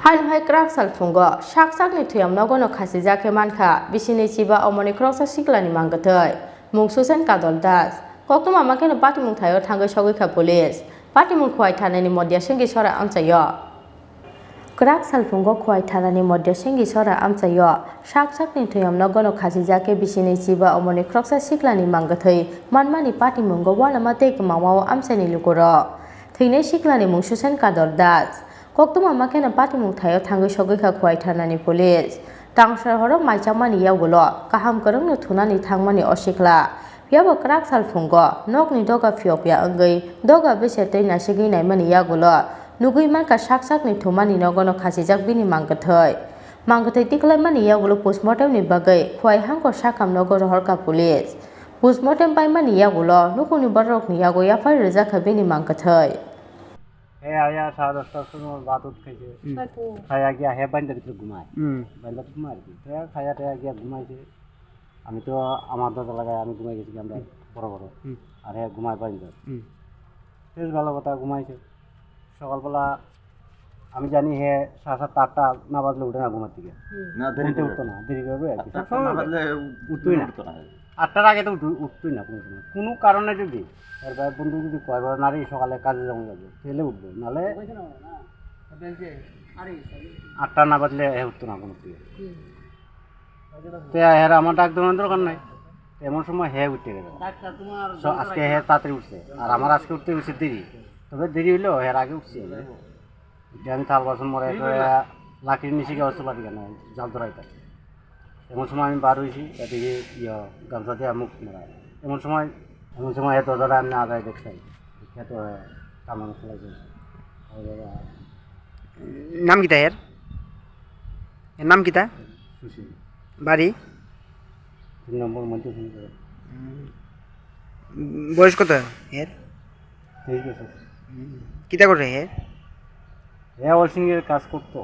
Hain hai krak sal fungo sak ni thuyam nogono khasi jake mankha bisini chiba omoni kroksa siklani mangathai mung susen kadol das koktum amakeno pati mung thayo thangai sogoi kha police pati mung khwai thanani modya sengi sora amchayo krak sal fungo khwai thanani modya sengi sora amchayo sak ni thuyam nogono khasi jake bisini chiba omoni kroksa siklani mangathai manmani pati mungo wala mate kamawa amchani lukoro thine siklani mung susen kadol das koktum amakeno pati mung thayo thangai sogoi kha khwai thanani police tangsar horo maichamani yagulo kaham korongno thunani thangmani osikla piabo krak sal fungo nokni doga phiopya angai doga bese tei nasigi naimani yagulo nugui manka sak ni thumani nogono khasijak bini mangathai tiklaimani yagulo postmortem ni bagai khwai hangko sakam nogoro horka police postmortem paimani yagulo nukuni barokni yago yafai rejakha bini mangathai आया 10:30 সময় ভাত খাইছে খাইয়া গিয়া হে বান্দার ভিতরে ঘুমায় বান্দার ঘুমায় কি খাইয়া টাইয়া গিয়া ঘুমাইছে আমি তো আমার দাদা লাগায় আমি ঘুমাই গেছি আমরা বড় বড় আর হে ঘুমায় বান্দার বেশ ভালো কথা ঘুমাইছে সকালবেলা আমি জানি হে 7:30 না বাজলে উঠে না ঘুমার থেকে না দেরিতে উঠতো না দেরি করবে আর কি না বাজলে উঠতোই না 8টার আগে তো উঠতোই না কোনো কারণে যদি এর ভাই বন্ধু যদি কয়বার নারী সকালে কাজে যাবো যাবে তাহলে উঠবে নাহলে 8টা না বাজলে হে উঠতো না কোনো থেকে তো হের আমার ডাক দেওয়ার দরকার নাই এমন সময় হে উঠতে গেল আজকে হে তাড়াতাড়ি উঠছে আর আমার আজকে উঠতে উঠছে দেরি তবে দেরি হইলেও হের আগে উঠছে আমি থাল বাসন মরে লাকড়ির নিচে গিয়ে অবস্থা পারি কেন জাল ধরাইতে এমন সময় আমি বার হয়েছি এদিকে গামছা দিয়ে মুখ মারা এমন সময় এত ধরা আমি না যায় দেখছি এত কামান খেলাইছে নাম কিতা এর নাম কিতা সুশীল বাড়ি 3 নম্বর মধ্যে বয়স কত এর 23 বছর কিতা করে এর হ্যাঁ ওয়াশিংয়ের কাজ করতো